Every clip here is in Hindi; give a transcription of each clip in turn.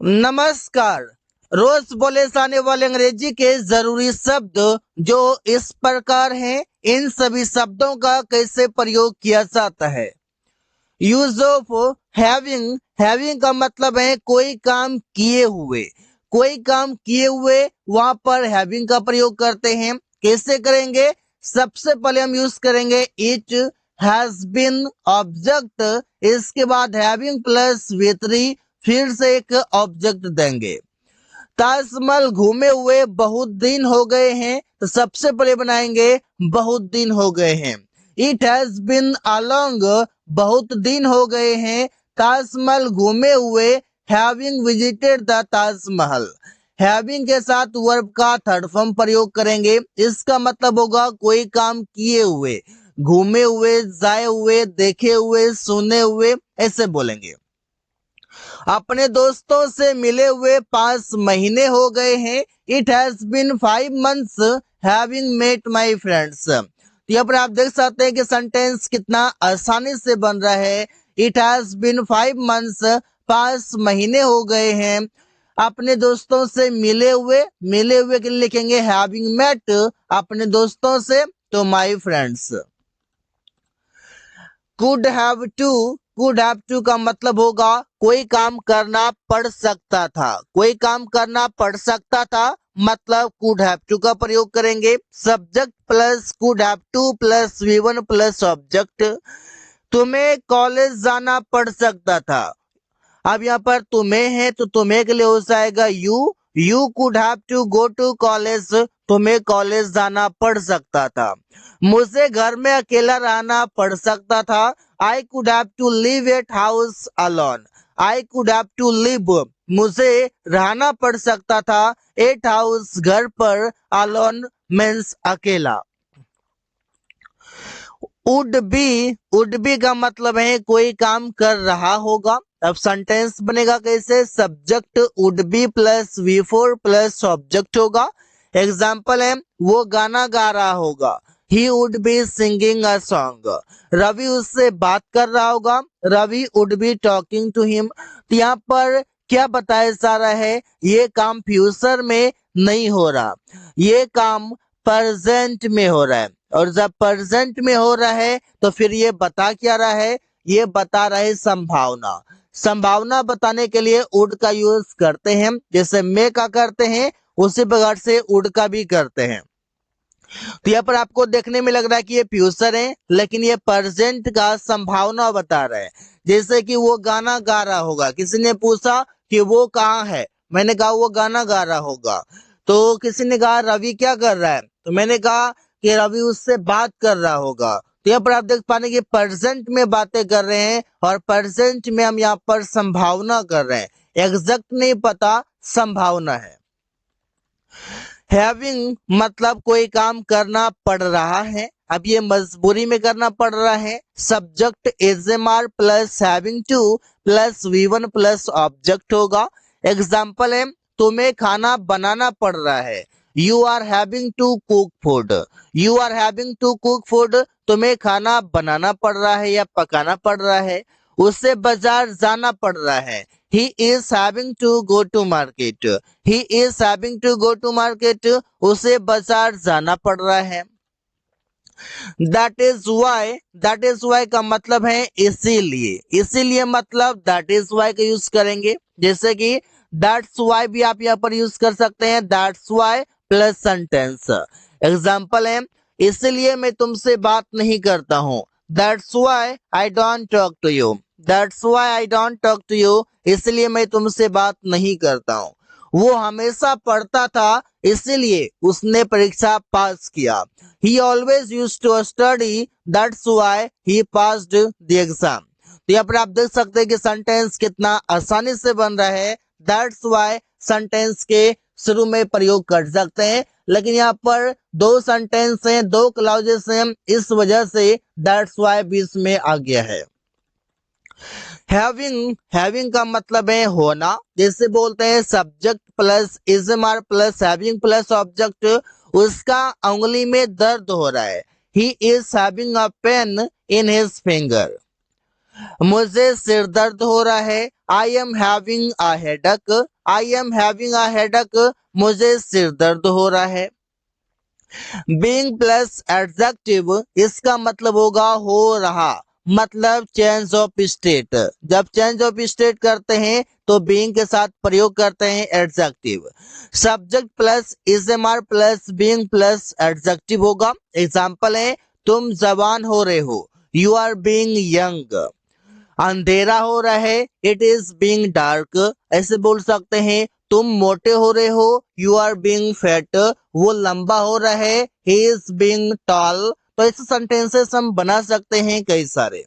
नमस्कार। रोज बोले जाने वाले अंग्रेजी के जरूरी शब्द जो इस प्रकार हैं, इन सभी शब्दों का कैसे प्रयोग किया जाता है। Use of having. हैविंग का मतलब है कोई काम किए हुए। कोई काम किए हुए वहां पर हैविंग का प्रयोग करते हैं। कैसे करेंगे? सबसे पहले हम यूज करेंगे इट हैज बीन ऑब्जेक्ट, इसके बाद हैविंग प्लस वी3, फिर से एक ऑब्जेक्ट देंगे। ताजमहल घूमे हुए बहुत दिन हो गए हैं, तो सबसे पहले बनाएंगे बहुत दिन हो गए हैं। इट हैज बिन अलोंग, बहुत दिन हो गए हैं ताजमहल घूमे हुए। Having visited the Taj Mahal. Having के साथ वर्ब का थर्ड फॉर्म प्रयोग करेंगे। इसका मतलब होगा कोई काम किए हुए, घूमे हुए, जाए हुए, देखे हुए, सुने हुए, ऐसे बोलेंगे। अपने दोस्तों से मिले हुए 5 महीने हो गए हैं। It has been 5 months having met my friends. तो यहाँ पर आप देख सकते हैं कि सेंटेंस कितना आसानी से बन रहा है। इट हैज बीन 5 months, 5 महीने हो गए हैं अपने दोस्तों से मिले हुए के लिए लिखेंगे हैविंग मेट अपने दोस्तों से, तो my friends. Could have to का मतलब होगा कोई काम करना पड़ सकता था। कोई काम करना पड़ सकता था मतलब कुड हैव टू का प्रयोग करेंगे। Subject plus could have to plus V1 plus object. तुम्हें कॉलेज जाना पड़ सकता था। अब यहाँ पर तुम्हें है तो तुम्हें के लिए हो जाएगा you could have to go to college, तुम्हें कॉलेज जाना पड़ सकता था। मुझे घर में अकेला रहना पड़ सकता था। I could have to live at house alone. I could have to live, मुझे रहना पड़ सकता था एट हाउस, घर पर, अलोन मीन्स अकेला। वुड बी का मतलब है कोई काम कर रहा होगा। अब सेंटेंस बनेगा कैसे? Subject would be plus V4 plus object होगा। एग्जाम्पल है वो गाना गा रहा होगा। He would be singing a song. Ravi उससे बात कर रहा होगा। Ravi would be talking to him. तो यहाँ पर क्या बताया जा रहा है? ये काम फ्यूचर में नहीं हो रहा, ये काम प्रेजेंट में हो रहा है। और जब प्रेजेंट में हो रहा है तो फिर ये बता क्या रहा है? ये बता रहा है संभावना। संभावना बताने के लिए वुड का यूज करते हैं। जैसे मे का करते हैं उसी प्रकार से वुड का भी करते हैं। तो यहाँ पर आपको देखने में लग रहा है कि ये फ्यूचर है, लेकिन ये प्रेजेंट का संभावना बता रहा है। जैसे कि वो गाना गा रहा होगा, किसी ने पूछा कि वो कहाँ है, मैंने कहा वो गाना गा रहा होगा। तो किसी ने कहा रवि क्या कर रहा है, तो मैंने कहा कि रवि उससे बात कर रहा होगा। तो यहाँ पर आप देख पाने की प्रेजेंट में बातें कर रहे हैं और प्रेजेंट में हम यहाँ पर संभावना कर रहे हैं। एग्जैक्ट नहीं पता, संभावना है। हैविंग मतलब कोई काम करना पड़ रहा है, अब ये मजबूरी में करना पड़ रहा है। Subject is am are plus having to plus V1 plus object होगा। एग्जाम्पल है तुम्हें खाना बनाना पड़ रहा है। You are having to cook food. You are having to cook food, तुम्हें खाना बनाना पड़ रहा है या पकाना पड़ रहा है। उसे बाजार जाना पड़ रहा है। He is having to go to market. He is having to go to market. उसे बाजार जाना पड़ रहा है। That is why का मतलब है इसीलिए। इसीलिए मतलब that is why का यूज करेंगे। जैसे कि that's why भी आप यहाँ पर यूज कर सकते हैं। that's why plus sentence. Example है इसलिए मैं तुमसे बात नहीं करता हूँ। That's why I don't talk to you. That's why I don't talk to you. इसलिए मैं तुमसे बात नहीं करता हूँ। वो हमेशा पढ़ता था इसलिए उसने परीक्षा पास किया। He always used to study. That's why he passed the exam. तो यहाँ पर आप देख सकते हैं कि सेंटेंस कितना आसानी से बन रहा है। That's why सेंटेंस के शुरू में प्रयोग कर सकते हैं, लेकिन यहाँ पर दो सेंटेंस हैं, दो क्लॉजेस हैं, इस वजह से दैट्स वाई बीच में आ गया है। हैविंग का मतलब है होना। जैसे बोलते हैं subject plus is am are plus having plus object, उसका उंगली में दर्द हो रहा है। He is having a pain in his finger. मुझे सिर दर्द हो रहा है, I am having a headache, I am having a headache, मुझे सिर दर्द हो रहा है। बीइंग प्लस एडजेक्टिव, इसका मतलब होगा हो रहा, मतलब चेंज ऑफ स्टेट। जब चेंज ऑफ स्टेट करते हैं तो बीइंग के साथ प्रयोग करते हैं adjective. Subject plus is am are plus being plus adjective होगा। एग्जांपल है, तुम जवान हो रहे हो, यू आर बीइंग यंग। अंधेरा हो रहा है, इट इज बीइंग डार्क। ऐसे बोल सकते हैं, तुम मोटे हो रहे हो, यू आर बीइंग फैट। वो लंबा हो रहा है, ही इज बीइंग टॉल। तो ऐसे सेंटेंसेस हम बना सकते हैं कई सारे।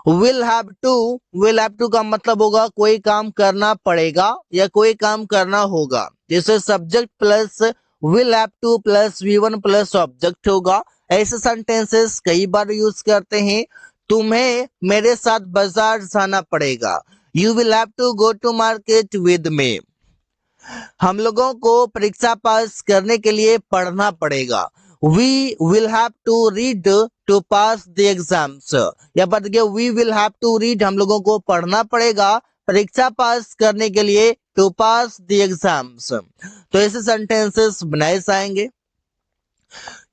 विल हैव टू का मतलब होगा कोई काम करना पड़ेगा या कोई काम करना होगा। जैसे subject plus will have to plus V1 plus object होगा। ऐसे सेंटेंसेस कई बार यूज करते हैं। तुम्हें मेरे साथ बाजार जाना पड़ेगा, you will have to go to market with me. हम लोगों को परीक्षा पास करने के लिए पढ़ना पड़ेगा, we will have to read to pass the exams. या पर देखिए, we will have to read, हम लोगों को पढ़ना पड़ेगा परीक्षा पास करने के लिए, टू पास द एग्जाम्स। तो ऐसे सेंटेंसेस बनाए जाएंगे।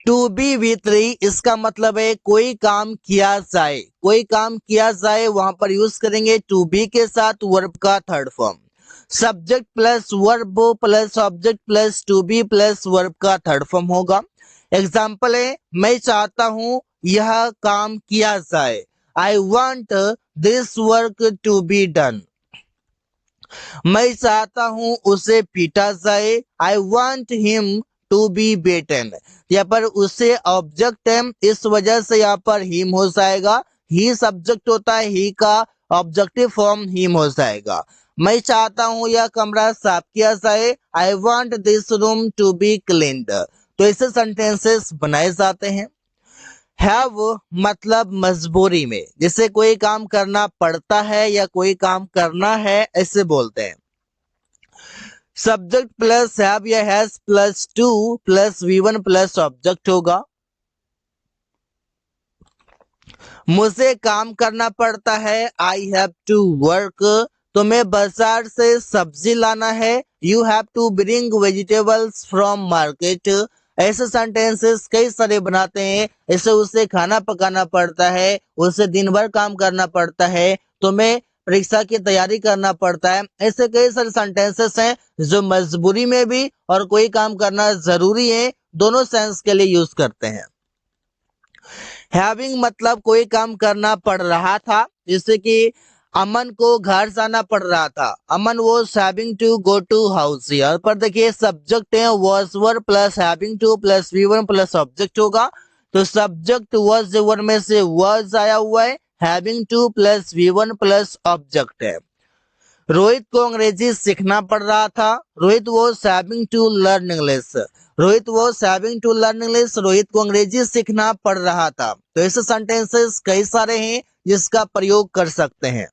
टू बी V3, इसका मतलब है कोई काम किया जाए, कोई काम किया जाए, वहां पर यूज करेंगे टू बी के साथ वर्ब का third form. Subject plus verb plus object plus to be plus verb का थर्ड फॉर्म होगा। एग्जाम्पल है, मैं चाहता हूं यह काम किया जाए, I want this work to be done. मैं चाहता हूं उसे पीटा जाए, I want him to be beaten. यहाँ पर उसे ऑब्जेक्ट है, इस वजह से यहाँ पर हिम हो जाएगा। ही सब्जेक्ट होता है, ही का ऑब्जेक्टिव फॉर्म हिम हो जाएगा। मैं चाहता हूं यह कमरा साफ किया जाए, I want this room to be cleaned. तो ऐसे सेंटेंसेस बनाए जाते हैं। हैव मतलब मजबूरी में, जिसे कोई काम करना पड़ता है या कोई काम करना है, ऐसे बोलते हैं। सब्जेक्ट प्लस हैव या has plus two plus V1 plus object होगा। मुझे काम करना पड़ता है, आई हैव टू वर्क। तुम्हें बाजार से सब्जी लाना है, you have to bring vegetables from market. ऐसे सेंटेंसेस कई सारे बनाते हैं। ऐसे उसे खाना पकाना पड़ता है, उसे दिन भर काम करना पड़ता है, तुम्हें परीक्षा की तैयारी करना पड़ता है। ऐसे कई सारे सेंटेंसेस हैं जो मजबूरी में भी और कोई काम करना जरूरी है, दोनों सेंस के लिए यूज करते हैं। हैविंग मतलब कोई काम करना पड़ रहा था, जैसे कि अमन को घर जाना पड़ रहा था, Aman was having to go to house. यहाँ पर देखिए सब्जेक्ट है was were plus having to plus V1 plus object होगा। तो सब्जेक्ट वॉज वर में से वॉज आया हुआ है, having to plus V1 plus object है। रोहित को अंग्रेजी सीखना पड़ रहा था, Rohit was having to learn English. Rohit was having to learn English, Rohit को अंग्रेजी सीखना पड़ रहा था। तो ऐसे सेंटेंसेस कई सारे हैं जिसका प्रयोग कर सकते हैं।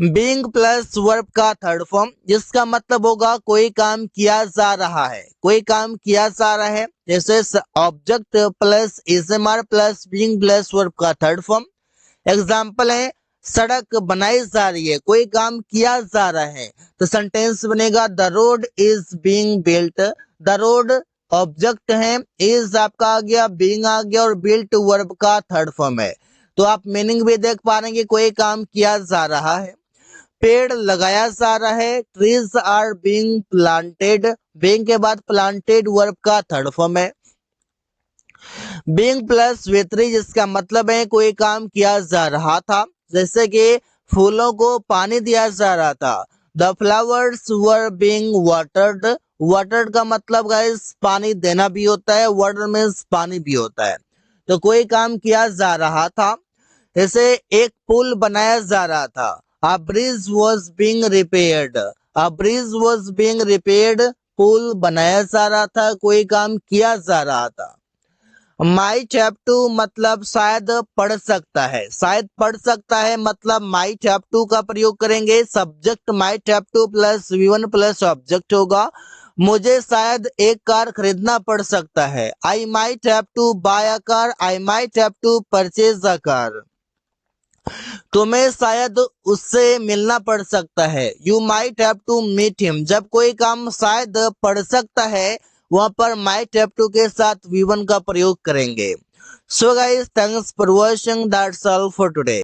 बीइंग प्लस वर्ब का थर्ड फॉर्म, जिसका मतलब होगा कोई काम किया जा रहा है, कोई काम किया जा रहा है। जैसे object plus is am are plus being plus verb का थर्ड फॉर्म। एग्जाम्पल है, सड़क बनाई जा रही है, कोई काम किया जा रहा है। तो सेंटेंस बनेगा the road is being built. The road object है, इज आपका आ गया, बीइंग आ गया और बिल्ट वर्ब का थर्ड फॉर्म है। तो आप मीनिंग भी देख पा रहे हैं कि कोई काम किया जा रहा है। पेड़ लगाया जा रहा है, trees are being planted. Being के बाद प्लांटेड वर्ब का थर्ड फॉर्म है। बीइंग प्लस V3, जिसका मतलब है कोई काम किया जा रहा था, जैसे कि फूलों को पानी दिया जा रहा था, the flowers were being watered. Watered का मतलब गाइस पानी देना भी होता है, वाटर मीन्स पानी भी होता है। तो कोई काम किया जा रहा था, जैसे एक पुल बनाया जा रहा था, a bridge was being repaired. A bridge was being repaired, पुल बनाया जा रहा था, कोई काम किया जा रहा था। माइट हैव टू मतलब शायद पढ़ सकता है, शायद पढ़ सकता है मतलब माइट हैव टू का प्रयोग करेंगे। Subject might have to plus V1 plus object होगा। मुझे शायद एक कार खरीदना पड़ सकता है, I might have to buy a car, I might have to purchase a car. तुम्हें शायद उससे मिलना पड़ सकता है। You might have to meet him. जब कोई काम शायद पड़ सकता है, वहां पर माइट हैव टू के साथ V1 का प्रयोग करेंगे। So guys, thanks for watching, that's all for today.